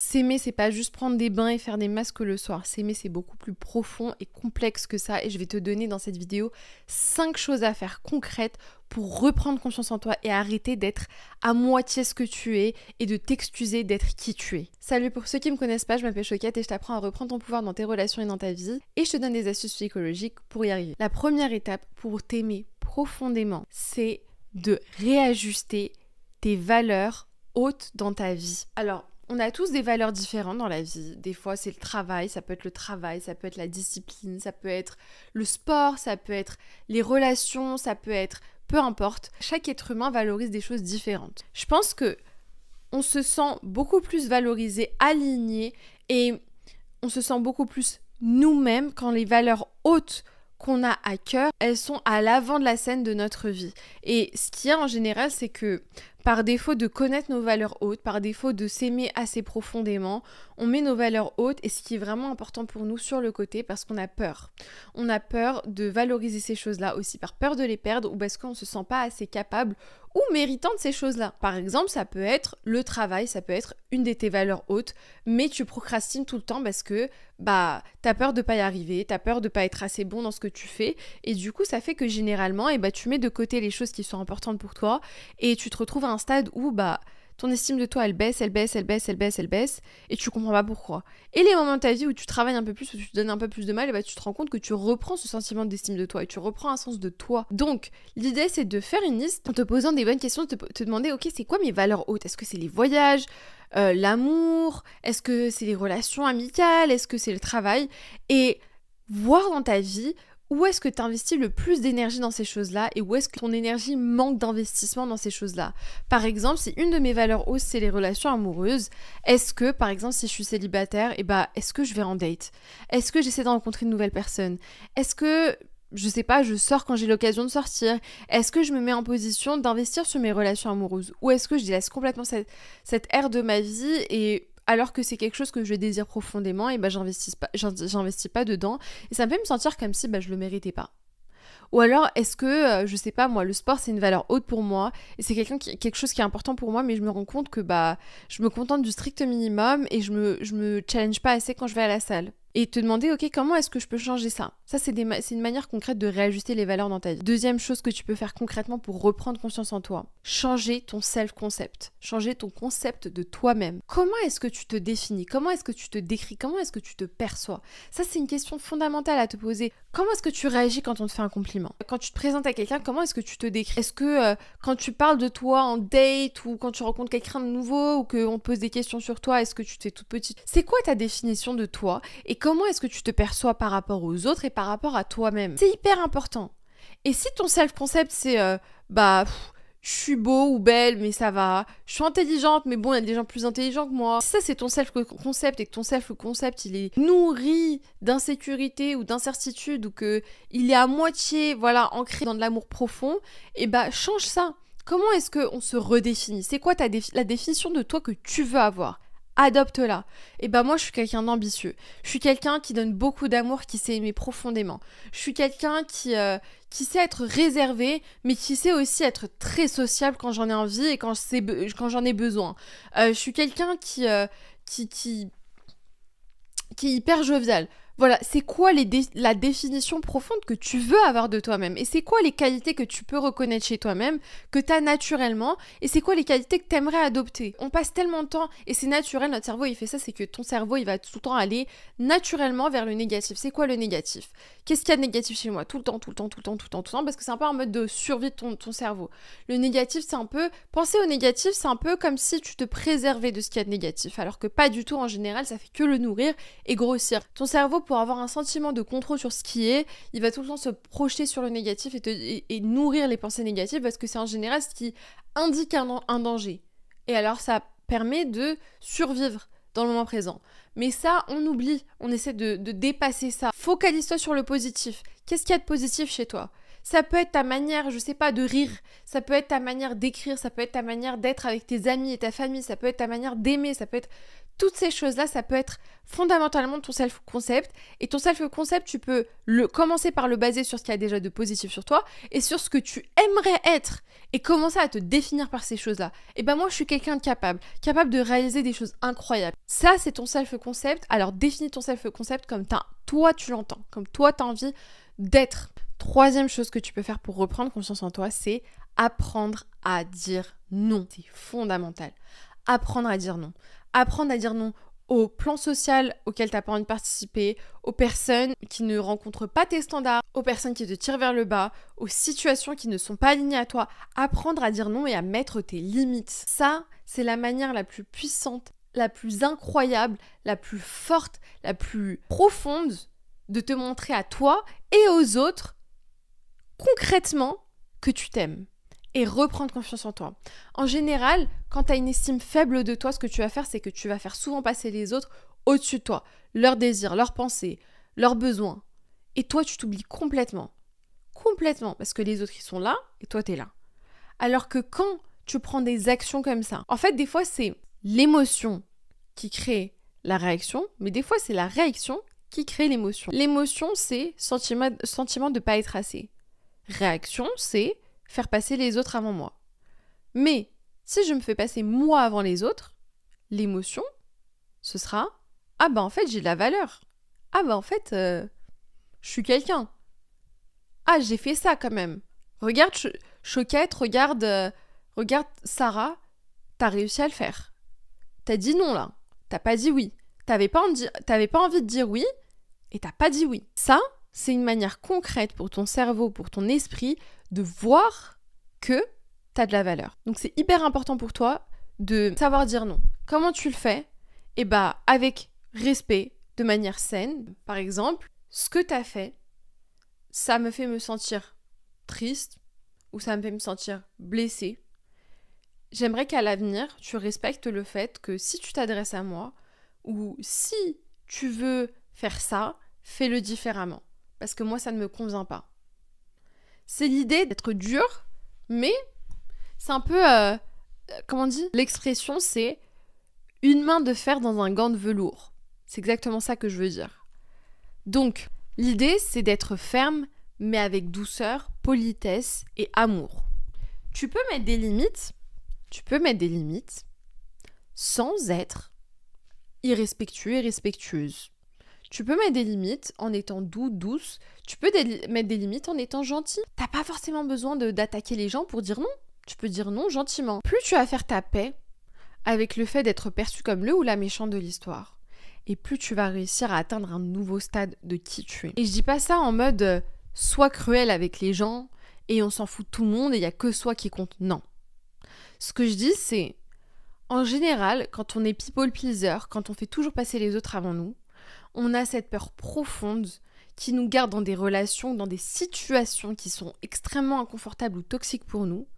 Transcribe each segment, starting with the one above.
S'aimer, c'est pas juste prendre des bains et faire des masques le soir. S'aimer, c'est beaucoup plus profond et complexe que ça. Et je vais te donner dans cette vidéo 5 choses à faire concrètes pour reprendre confiance en toi et arrêter d'être à moitié ce que tu es et de t'excuser d'être qui tu es. Salut, pour ceux qui me connaissent pas, je m'appelle Choquette et je t'apprends à reprendre ton pouvoir dans tes relations et dans ta vie. Et je te donne des astuces psychologiques pour y arriver. La première étape pour t'aimer profondément, c'est de réajuster tes valeurs hautes dans ta vie. Alors, on a tous des valeurs différentes dans la vie. Des fois, c'est le travail, ça peut être la discipline, ça peut être le sport, ça peut être les relations, ça peut être peu importe. Chaque être humain valorise des choses différentes. Je pense que on se sent beaucoup plus valorisé, aligné et on se sent beaucoup plus nous-mêmes quand les valeurs hautes qu'on a à cœur, elles sont à l'avant de la scène de notre vie. Et ce qu'il y a en général, c'est que par défaut de connaître nos valeurs hautes, par défaut de s'aimer assez profondément, on met nos valeurs hautes et ce qui est vraiment important pour nous sur le côté parce qu'on a peur. On a peur de valoriser ces choses-là aussi, par peur de les perdre ou parce qu'on ne se sent pas assez capable ou méritant de ces choses-là. Par exemple, ça peut être le travail, ça peut être une de tes valeurs hautes, mais tu procrastines tout le temps parce que t'as peur de pas y arriver, t'as peur de pas être assez bon dans ce que tu fais et du coup ça fait que généralement tu mets de côté les choses qui sont importantes pour toi et tu te retrouves à un stade où ton estime de toi elle baisse et tu comprends pas pourquoi. Et les moments de ta vie où tu travailles un peu plus, où tu te donnes un peu plus de mal, tu te rends compte que tu reprends ce sentiment d'estime de toi et tu reprends un sens de toi. Donc l'idée c'est de faire une liste en te posant des bonnes questions, de te demander ok c'est quoi mes valeurs hautes? Est-ce que c'est les voyages, l'amour? Est-ce que c'est les relations amicales? Est-ce que c'est le travail? Et voir dans ta vie où est-ce que tu investis le plus d'énergie dans ces choses-là et où est-ce que ton énergie manque d'investissement dans ces choses-là. Par exemple, si une de mes valeurs hautes, c'est les relations amoureuses, est-ce que, par exemple, si je suis célibataire, est-ce que je vais en date? Est-ce que j'essaie de rencontrer de nouvelles personnes? Est-ce que, je sais pas, je sors quand j'ai l'occasion de sortir? Est-ce que je me mets en position d'investir sur mes relations amoureuses? Ou est-ce que je délaisse complètement cette ère de ma vie et alors que c'est quelque chose que je désire profondément, et j'investis pas dedans, et ça me fait me sentir comme si je le méritais pas. Ou alors, est-ce que, je sais pas moi, le sport c'est une valeur haute pour moi, et c'est quelque chose qui est important pour moi, mais je me rends compte que je me contente du strict minimum, et je me challenge pas assez quand je vais à la salle. Et te demander, ok, comment est-ce que je peux changer ça? Ça, c'est une manière concrète de réajuster les valeurs dans ta vie. Deuxième chose que tu peux faire concrètement pour reprendre confiance en toi, changer ton self-concept, changer ton concept de toi-même. Comment est-ce que tu te définis? Comment est-ce que tu te décris? Comment est-ce que tu te perçois? Ça, c'est une question fondamentale à te poser. Comment est-ce que tu réagis quand on te fait un compliment? Quand tu te présentes à quelqu'un, comment est-ce que tu te décris? Est-ce que quand tu parles de toi en date ou quand tu rencontres quelqu'un de nouveau ou qu'on te pose des questions sur toi, est-ce que tu te fais toute petite? C'est quoi ta définition de toi? Et comment est-ce que tu te perçois par rapport aux autres et par rapport à toi-même? C'est hyper important. Et si ton self-concept c'est je suis beau ou belle mais ça va, je suis intelligente mais bon il y a des gens plus intelligents que moi. Si ça c'est ton self-concept et que ton self-concept il est nourri d'insécurité ou d'incertitude ou que il est à moitié ancré dans de l'amour profond, change ça. Comment est-ce qu'on se redéfinit? C'est quoi la définition de toi que tu veux avoir? Adopte-la. Et moi, je suis quelqu'un d'ambitieux. Je suis quelqu'un qui donne beaucoup d'amour, qui sait aimer profondément. Je suis quelqu'un qui sait être réservé, mais qui sait aussi être très sociable quand j'en ai envie et quand j'en ai besoin. Je suis quelqu'un qui est hyper jovial. Voilà, c'est quoi la définition profonde que tu veux avoir de toi-même? Et c'est quoi les qualités que tu peux reconnaître chez toi-même, que tu as naturellement? Et c'est quoi les qualités que tu aimerais adopter? On passe tellement de temps, et c'est naturel, notre cerveau il fait ça, c'est que ton cerveau il va tout le temps aller naturellement vers le négatif. C'est quoi le négatif? Qu'est-ce qu'il y a de négatif chez moi? Tout le temps, parce que c'est un peu un mode de survie de ton cerveau. Le négatif, c'est un peu... Penser au négatif, c'est un peu comme si tu te préservais de ce qu'il y a de négatif, alors que pas du tout, en général, ça fait que le nourrir et grossir. Ton cerveau, pour avoir un sentiment de contrôle sur ce qui est, il va tout le temps se projeter sur le négatif et nourrir les pensées négatives parce que c'est en général ce qui indique un danger. Et alors ça permet de survivre dans le moment présent. Mais ça, on oublie, on essaie de dépasser ça. Focalise-toi sur le positif. Qu'est-ce qu'il y a de positif chez toi? Ça peut être ta manière, je sais pas, de rire. Ça peut être ta manière d'écrire. Ça peut être ta manière d'être avec tes amis et ta famille. Ça peut être ta manière d'aimer. Ça peut être Toutes ces choses-là, ça peut être fondamentalement ton self-concept. Et ton self-concept, tu peux commencer par le baser sur ce qu'il y a déjà de positif sur toi et sur ce que tu aimerais être et commencer à te définir par ces choses-là. Et ben moi, je suis quelqu'un de capable de réaliser des choses incroyables. Ça, c'est ton self-concept. Alors, définis ton self-concept comme toi, tu l'entends, comme toi, tu as envie d'être. Troisième chose que tu peux faire pour reprendre confiance en toi, c'est apprendre à dire non. C'est fondamental. Apprendre à dire non. Apprendre à dire non au plan social auquel tu n'as pas envie de participer, aux personnes qui ne rencontrent pas tes standards, aux personnes qui te tirent vers le bas, aux situations qui ne sont pas alignées à toi. Apprendre à dire non et à mettre tes limites. Ça, c'est la manière la plus puissante, la plus incroyable, la plus forte, la plus profonde de te montrer à toi et aux autres concrètement que tu t'aimes. Et reprendre confiance en toi. En général, quand tu as une estime faible de toi, ce que tu vas faire, c'est que tu vas faire souvent passer les autres au-dessus de toi. Leurs désirs, leurs pensées, leurs besoins. Et toi, tu t'oublies complètement. Complètement. Parce que les autres, ils sont là et toi, tu es là. Alors que quand tu prends des actions comme ça, en fait, des fois, c'est l'émotion qui crée la réaction, mais des fois, c'est la réaction qui crée l'émotion. L'émotion, c'est sentiment de ne pas être assez. Réaction, c'est faire passer les autres avant moi. Mais si je me fais passer moi avant les autres, l'émotion, ce sera « Ah bah en fait, j'ai de la valeur. Ah bah en fait, je suis quelqu'un. Ah, j'ai fait ça quand même. Regarde Choquette, regarde Sarah, t'as réussi à le faire. T'as dit non là. T'as pas dit oui. T'avais pas envie de dire oui et t'as pas dit oui. » Ça, c'est une manière concrète pour ton cerveau, pour ton esprit, de voir que tu as de la valeur. Donc c'est hyper important pour toi de savoir dire non. Comment tu le fais ? Eh bah avec respect, de manière saine. Par exemple, ce que tu as fait, ça me fait me sentir triste ou ça me fait me sentir blessée. J'aimerais qu'à l'avenir, tu respectes le fait que si tu t'adresses à moi ou si tu veux faire ça, fais-le différemment. Parce que moi, ça ne me convient pas. C'est l'idée d'être dur, mais c'est un peu, comment on dit ? L'expression, c'est une main de fer dans un gant de velours. C'est exactement ça que je veux dire. Donc, l'idée, c'est d'être ferme, mais avec douceur, politesse et amour. Tu peux mettre des limites sans être irrespectueux et respectueuse. Tu peux mettre des limites en étant doux, douce. Tu peux mettre des limites en étant gentil. T'as pas forcément besoin d'attaquer les gens pour dire non. Tu peux dire non gentiment. Plus tu vas faire ta paix avec le fait d'être perçu comme le ou la méchante de l'histoire, et plus tu vas réussir à atteindre un nouveau stade de qui tu es. Et je dis pas ça en mode sois cruel avec les gens et on s'en fout de tout le monde et il y a que soi qui compte. Non. Ce que je dis, c'est en général, quand on est people pleaser, quand on fait toujours passer les autres avant nous, on a cette peur profonde qui nous garde dans des relations, dans des situations qui sont extrêmement inconfortables ou toxiques pour nous,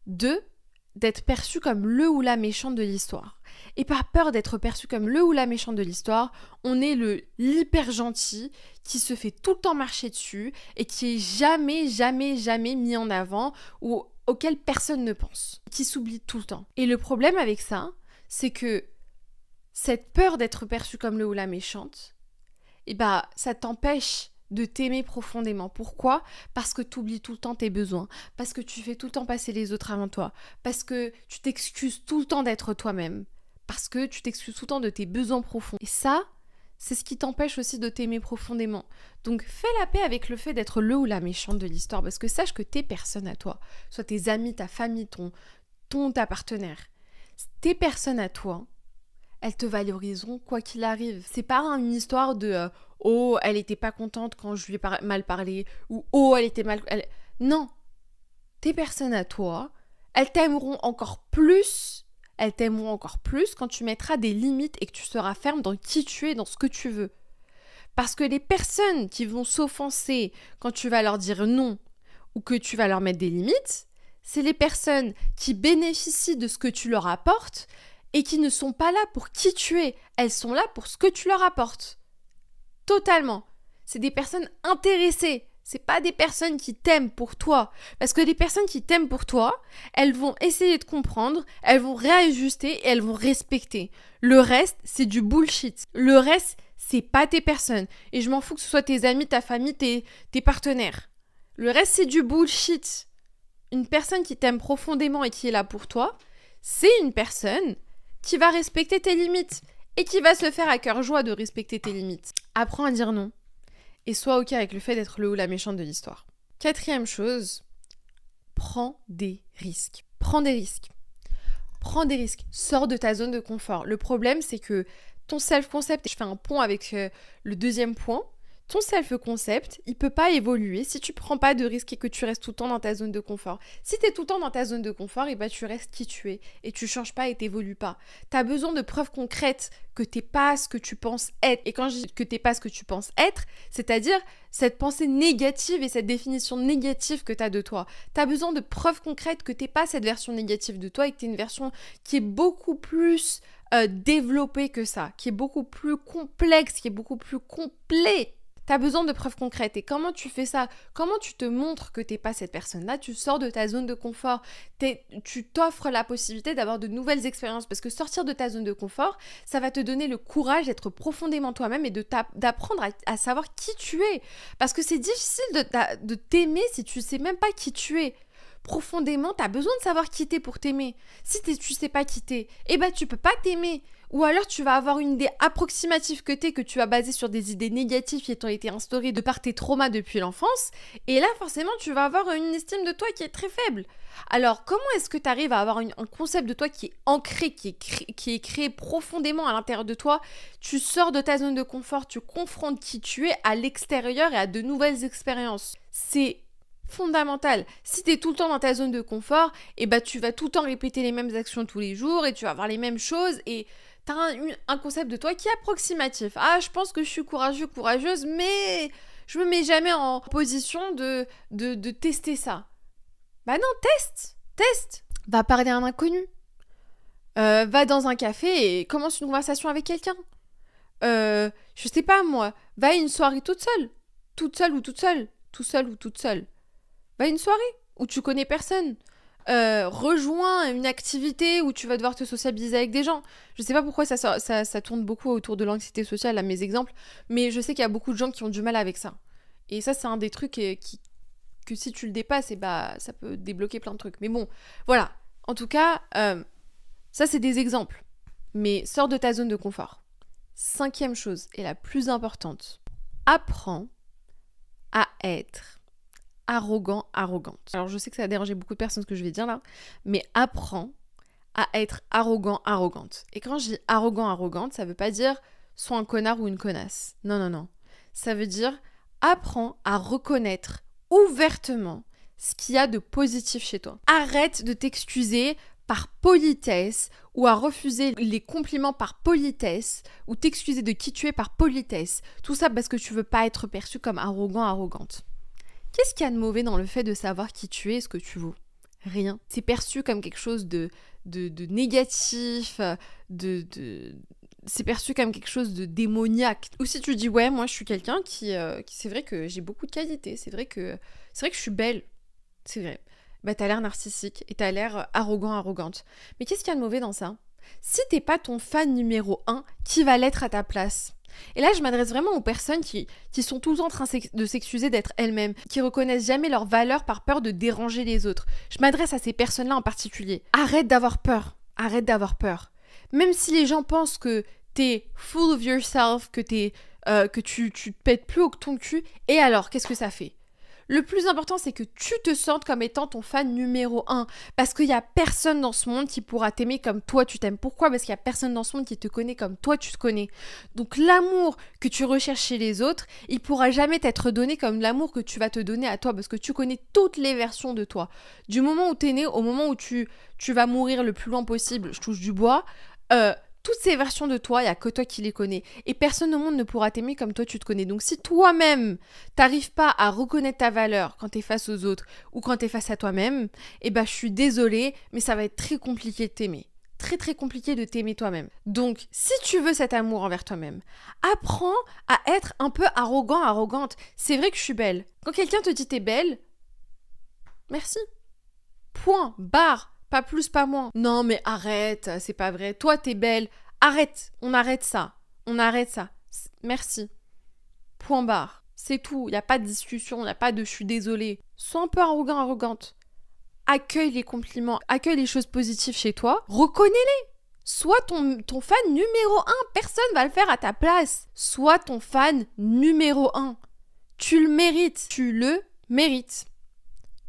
d'être perçu comme le ou la méchante de l'histoire. Et par peur d'être perçu comme le ou la méchante de l'histoire, on est l'hyper gentil qui se fait tout le temps marcher dessus et qui est jamais mis en avant ou auquel personne ne pense, qui s'oublie tout le temps. Et le problème avec ça, c'est que cette peur d'être perçue comme le ou la méchante, ça t'empêche de t'aimer profondément. Pourquoi ? Parce que tu oublies tout le temps tes besoins, parce que tu fais tout le temps passer les autres avant toi, parce que tu t'excuses tout le temps d'être toi-même, parce que tu t'excuses tout le temps de tes besoins profonds. Et ça, c'est ce qui t'empêche aussi de t'aimer profondément. Donc fais la paix avec le fait d'être le ou la méchante de l'histoire, parce que sache que tes personnes à toi, soit tes amis, ta famille, ta partenaire, tes personnes à toi, elles te valoriseront quoi qu'il arrive. C'est pas une histoire de oh, elle était pas contente quand je lui ai mal parlé, ou oh, elle était mal... Non. Tes personnes à toi, elles t'aimeront encore plus quand tu mettras des limites et que tu seras ferme dans qui tu es, dans ce que tu veux. Parce que les personnes qui vont s'offenser quand tu vas leur dire non ou que tu vas leur mettre des limites, c'est les personnes qui bénéficient de ce que tu leur apportes et qui ne sont pas là pour qui tu es. Elles sont là pour ce que tu leur apportes. Totalement. C'est des personnes intéressées. C'est pas des personnes qui t'aiment pour toi. Parce que les personnes qui t'aiment pour toi, elles vont essayer de comprendre, elles vont réajuster et elles vont respecter. Le reste, c'est du bullshit. Le reste, c'est pas tes personnes. Et je m'en fous que ce soit tes amis, ta famille, tes partenaires. Le reste, c'est du bullshit. Une personne qui t'aime profondément et qui est là pour toi, c'est une personne qui va respecter tes limites et qui va se faire à cœur joie de respecter tes limites. Apprends à dire non. Et sois ok avec le fait d'être le ou la méchante de l'histoire. 4e chose, prends des risques. Prends des risques. Prends des risques. Sors de ta zone de confort. Le problème, c'est que ton self-concept, je fais un pont avec le 2e point, ton self-concept, il peut pas évoluer si tu prends pas de risques et que tu restes tout le temps dans ta zone de confort. Si tu es tout le temps dans ta zone de confort, et bah tu restes qui tu es et tu changes pas et t'évolues pas. Tu as besoin de preuves concrètes que t'es pas ce que tu penses être. Et quand je dis que t'es pas ce que tu penses être, c'est-à-dire cette pensée négative et cette définition négative que tu as de toi. Tu as besoin de preuves concrètes que t'es pas cette version négative de toi et que tu es une version qui est beaucoup plus développée que ça, qui est beaucoup plus complexe, qui est beaucoup plus complet. T'as besoin de preuves concrètes. Et comment tu fais ça? Comment tu te montres que t'es pas cette personne-là? Tu sors de ta zone de confort. Tu t'offres la possibilité d'avoir de nouvelles expériences. Parce que sortir de ta zone de confort, ça va te donner le courage d'être profondément toi-même et d'apprendre à savoir qui tu es. Parce que c'est difficile de t'aimer si tu sais même pas qui tu es. Profondément, t'as besoin de savoir qui t'es pour t'aimer. Si tu sais pas qui t'es, eh ben tu peux pas t'aimer. Ou alors tu vas avoir une idée approximative que tu vas baser sur des idées négatives qui ont été instaurées de par tes traumas depuis l'enfance. Et là, forcément, tu vas avoir une estime de toi qui est très faible. Alors, comment est-ce que tu arrives à avoir un concept de toi qui est ancré, qui est créé profondément à l'intérieur de toi? Tu sors de ta zone de confort, tu confrontes qui tu es à l'extérieur et à de nouvelles expériences. C'est fondamental. Si tu es tout le temps dans ta zone de confort, et bah tu vas tout le temps répéter les mêmes actions tous les jours et tu vas avoir les mêmes choses et tu as un concept de toi qui est approximatif. Ah, je pense que je suis courageux, courageuse, mais je me mets jamais en position de tester ça. Bah non, teste. Va parler à un inconnu. Va dans un café et commence une conversation avec quelqu'un. Je sais pas moi, va à une soirée toute seule ou toute seule, tout seul ou toute seule. Va à une soirée où tu connais personne. Rejoins une activité où tu vas devoir te sociabiliser avec des gens. Je sais pas pourquoi ça tourne beaucoup autour de l'anxiété sociale à mes exemples, mais je sais qu'il y a beaucoup de gens qui ont du mal avec ça. Et ça, c'est un des trucs que si tu le dépasses, ça peut débloquer plein de trucs. Mais bon, voilà. En tout cas, ça, c'est des exemples. Mais sors de ta zone de confort. 5e chose, et la plus importante, apprends à être arrogant, arrogante. Alors je sais que ça a dérangé beaucoup de personnes ce que je vais dire là, mais apprends à être arrogant, arrogante. Et quand je dis arrogant, arrogante, ça veut pas dire sois un connard ou une connasse. Non. Ça veut dire apprends à reconnaître ouvertement ce qu'il y a de positif chez toi. Arrête de t'excuser par politesse ou à refuser les compliments par politesse ou t'excuser de qui tu es par politesse. Tout ça parce que tu veux pas être perçu comme arrogant, arrogante. Qu'est-ce qu'il y a de mauvais dans le fait de savoir qui tu es et ce que tu vaux? Rien. C'est perçu comme quelque chose de négatif, c'est perçu comme quelque chose de démoniaque. Ou si tu dis ouais, moi je suis quelqu'un qui c'est vrai que j'ai beaucoup de qualités, c'est vrai que je suis belle, c'est vrai. Bah t'as l'air narcissique et t'as l'air arrogant, arrogante. Mais qu'est-ce qu'il y a de mauvais dans ça? Si t'es pas ton fan numéro 1, qui va l'être à ta place? Et là, je m'adresse vraiment aux personnes qui sont tout le temps en train de s'excuser d'être elles-mêmes, qui reconnaissent jamais leur valeur par peur de déranger les autres. Je m'adresse à ces personnes-là en particulier. Arrête d'avoir peur. Même si les gens pensent que t'es full of yourself, que tu te pètes plus haut que ton cul, et alors, qu'est-ce que ça fait? Le plus important, c'est que tu te sentes comme étant ton fan numéro 1. Parce qu'il n'y a personne dans ce monde qui pourra t'aimer comme toi tu t'aimes. Pourquoi? Parce qu'il n'y a personne dans ce monde qui te connaît comme toi tu te connais. Donc l'amour que tu recherches chez les autres, il pourra jamais t'être donné comme l'amour que tu vas te donner à toi. Parce que tu connais toutes les versions de toi. Du moment où tu es né, au moment où tu vas mourir le plus loin possible, je touche du bois, toutes ces versions de toi, il n'y a que toi qui les connais. Et personne au monde ne pourra t'aimer comme toi tu te connais. Donc si toi-même, t'arrives pas à reconnaître ta valeur quand t'es face aux autres ou quand t'es face à toi-même, eh ben je suis désolée, mais ça va être très compliqué de t'aimer. très très compliqué de t'aimer toi-même. Donc, si tu veux cet amour envers toi-même, apprends à être un peu arrogant, arrogante. C'est vrai que je suis belle. Quand quelqu'un te dit t'es belle, merci. Point, barre, pas plus, pas moins. Non mais arrête, c'est pas vrai. Toi t'es belle. Arrête, on arrête ça. On arrête ça. Merci. Point barre. C'est tout. Il n'y a pas de discussion, il n'y a pas de je suis désolée. Sois un peu arrogant, arrogante. Accueille les compliments, accueille les choses positives chez toi, reconnais-les. Sois ton fan numéro 1, personne va le faire à ta place. Sois ton fan numéro 1. Tu le mérites, tu le mérites.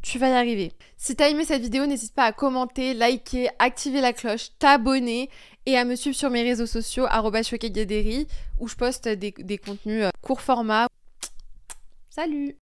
Tu vas y arriver. Si t'as aimé cette vidéo, n'hésite pas à commenter, liker, activer la cloche, t'abonner et à me suivre sur mes réseaux sociaux @chouekegederi où je poste des contenus court format. Salut!